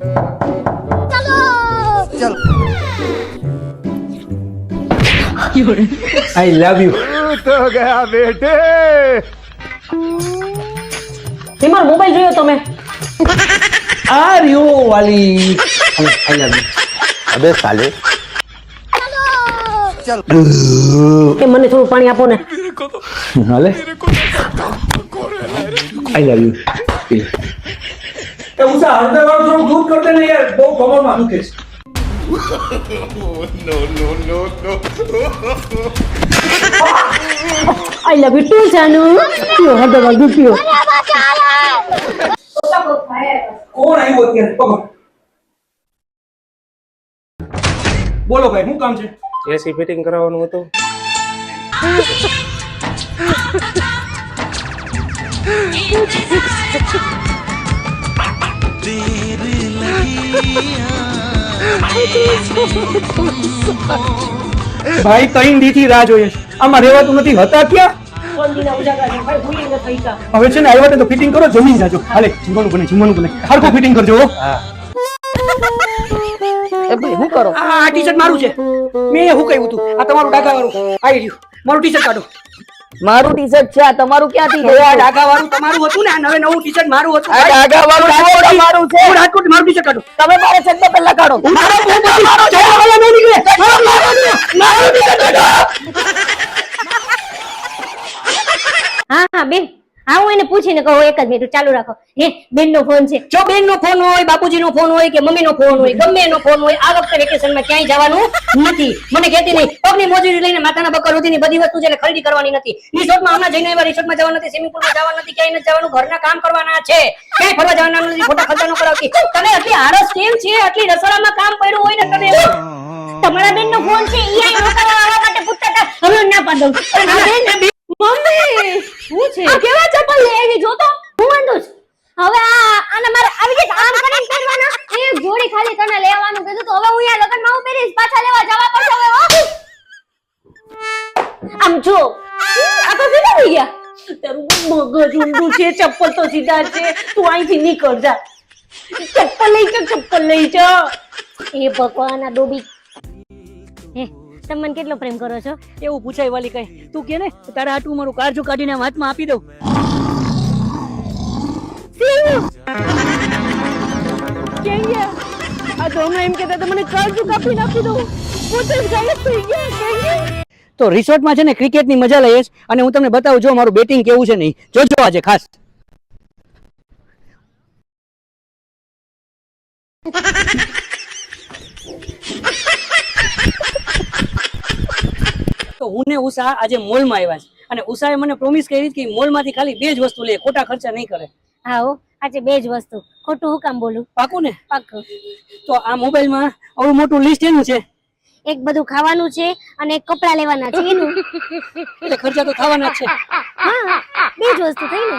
चलो I love you तो गया बेटे તમારો મોબાઈલ જોયો તમે आर यू वाली आई लव यू अबे साले चल કે મને થોડું પાણી આપો ને हाले आई लव यू એ ઉસા હળદર વાળું થોડું દૂધ કરતે ને યાર બહુ કમરમાં દુખે છે આઈ લવ યુ ટુ જાનુ પીઓ હળદર વાળું દૂધ પીઓ કોણ આવ્યો અત્યારે પકડ બોલો ભાઈ શું કામ છે એસી ફિટિંગ કરાવવાનું હતું ભાઈ કઈ દીથી રાહ જોઈએ છે આમાં રહેવાતું નથી હતા ક્યાં કોણ દીના ઉજાગરા છે ભાઈ ભૂલી ન થઈ કા હવે છે ને આવ્યા તો ફિટિંગ કરો જમીન જાજો હાલે જમવાનું બને હરખું ફિટિંગ કરજો હો. એ ભાઈ હું કરો આ ટી-શર્ટ મારું છે મેં શું કહ્યું તું આ તમારું ડાઘા વાળું આવી રહ્યું મારું ટી-શર્ટ કાઢો મારું ટી-શર્ટ છે આ તમારું ક્યાંથી હવે આ ડાઘા વાળું તમારું હતું ને આ નવે નવું ટી-શર્ટ મારું હતું આ ડાઘા વાળું તમારું છે હું રાજકોટ મારું ટી-શર્ટ કાઢો તમે મારે છેક પહેલા કાઢો મારો જવાબ ન નીકળે મારું ટી-શર્ટ કાઢો હા હા બેન હા હું એને પૂછીને કહું એક જ મિનિટ ચાલુ રાખો હે બેન નો ફોન છે જો બેન નો ફોન હોય બાપુજી નો ફોન હોય કે મમ્મી નો ફોન હોય ગમે એનો ફોન હોય આ વખતે વેકેશન માં ક્યાંય જવાનું નથી મને કહેતી નહીં પગની મોજરી લઈને માતાના બકર સુધીની બધી વસ્તુ છે ખરીદી કરવાની નથી રિસોર્ટ માં હમણાં જઈને એવા રિસોર્ટ માં જવાનું નથી સ્વિમિંગ પુલ માં જવાનું નથી ક્યાંય નથી જવાનું ઘરના કામ કરવાના છે ક્યાંય ફરવા જવાના નથી ખોટા ખર્ચા ન કરાવતી તને આટલી આરસ કેમ છે આટલી રસોડામાં કામ પડ્યું હોય ને તને તમારા બેન નો ફોન છે ઈ આઈ રોકાવા આવવા માટે પૂછતા હતા હવે હું ના પાડું મમ્મી શું છે આ કેવા ચપ્પલ લઈ આવી જો તો હું વાંધો છું હવે આના મારે આવી રીતે આમ કરીને પહેરવાના એક જોડી ખાલી તને લેવાનું કીધું તો હવે હું અહીંયા લગનમાં હું પહેરીશ પાછા લેવા જવા પડશે હવે હો આમ જો આ તો સીધા થઈ ગયા તારું મગજ ઊંધું છે ચપ્પલ તો સીધા છે તું અહીંથી નીકળ જા ચપ્પલ લઈ જા એ ભગવાન આ ડોબી હે તમે મને કેટલો પ્રેમ કરો છો એવું પૂછાય વાલી કઈ તું કે ને તારા હાટું મારું કારજુ કાઢીને હાથમાં આપી દઉં ક્યાં ગયા આ તો હમણાં એમ કહેતા હતા મને કારજુ કાપી નાખી દઉં પોતે જ ગાયબ થઈ ગયા ક્યાં ગયા તો રિસોર્ટમાં છે ને ક્રિકેટની મજા લઈશ અને હું તમને બતાવું જો મારું બેટિંગ કેવું છે નહીં જોજો આજે ખાસ તો હું ને ઉષા આજે મોલમાં આવ્યા છે અને ઉષાએ મને પ્રોમિસ કરી કે મોલમાંથી ખાલી 2 જ વસ્તુ લે ખોટા ખર્ચા નહીં કરે હા હો આજે બે જ વસ્તુ ખોટું હું કામ બોલું પાકું ને પાક્કું તો આ મોબાઈલમાં આવડું મોટું લિસ્ટ એનું છે એક બધું ખાવાનું છે અને એક કપડા લેવાના છે એનું એટલે ખર્ચા તો થવાના જ છે હા બે જ વસ્તુ થઈ ને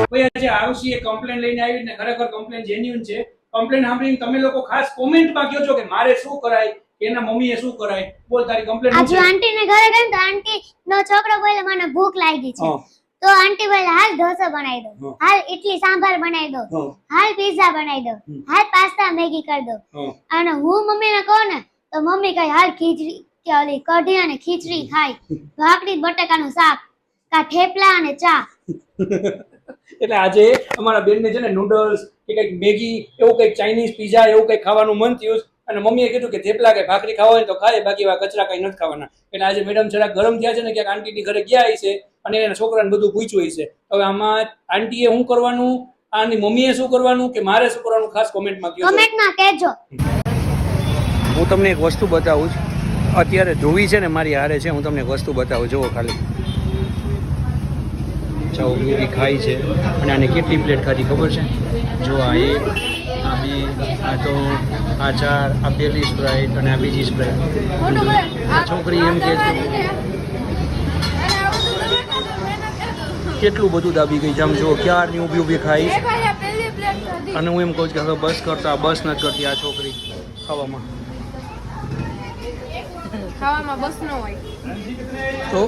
ભાઈ આજે આરુષી એ કમ્પ્લેન લઈને આવી ને ખરેખર કમ્પ્લેન જેન્યુઇન છે કમ્પ્લેન સાંભળીને તમે લોકો ખાસ કોમેન્ટમાં કહો છો કે મારે શું કરાય એના મમ્મીએ શું કરાય બોલ તારી કમ્પ્લેન આજે આંટી ને ઘરે ગઈ તો આંટી નો છોકરો બોલે મને ભૂખ લાગી છે તો આંટી બોલે હાલ ઢોસા બનાવી દો હાલ ઇડલી સાંભાર બનાવી દો હાલ પિઝા બનાવી દો હાલ પાસ્તા મેગી કરી દો અને હું મમ્મીને કહું ને તો મમ્મી કહે હાલ ખીચડી કે ઓલી કઢી અને ખીચડી ખાય ભાખરી બટાકાનું શાક કા થેપલા અને ચા એટલે આજે અમારા બેનને છે ને નૂડલ્સ કે કંઈક મેગી એવું કંઈક ચાઇનીઝ પિઝા એવું કંઈક ખાવાનું મન થયું અને મમ્મીએ કીધું કે થેપલા કે ભાખરી ખાવા હોય તો ખાય બાકી વા કચરા કઈ નથી ખાવાના એટલે આજે મેડમ જરાક ગરમ થયા છે ને ક્યાંક આંટીની ઘરે ગયા છે અને એના છોકરાને બધું પૂછ્યું છે હવે આમાં આંટીએ શું કરવાનું આની મમ્મીએ શું કરવાનું કે મારે શું કરવાનું ખાસ કોમેન્ટમાં કહો કમેન્ટમાં કહેજો હું તમને એક વસ્તુ બતાવું છું અત્યારે ધોવી છે ને મારી હારે છે હું તમને એક વસ્તુ બતાવું જુઓ ખાલી ચાવ મૂવી ખાઈ છે અને આને કેટલી પ્લેટ ખાધી ખબર છે જો આ એક આ બે આ તો આ ચાર આ પહેલી સ્પ્રાઇટ અને આ બીજી સ્પ્રાઇટ છોકરી એમ કે છે કેટલું બધું દાબી ગઈ છે આમ જુઓ ક્યારની ઊભી ઊભી ખાઈ અને હું એમ કહું છું કે હવે બસ કરતા બસ નથી કરતી આ છોકરી ખાવામાં ખાવામાં બસ નો હોય તો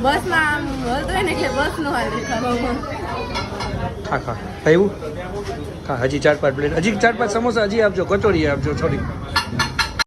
બસમાં આમ હલતો હોય ને એટલે બસ નો હાલે ખાવામાં ખા ખા ખાયું ખા હજી 4-5 પ્લેટ હજી 4-5 સમોસા હજી આપજો કચોરી આપજો થોડી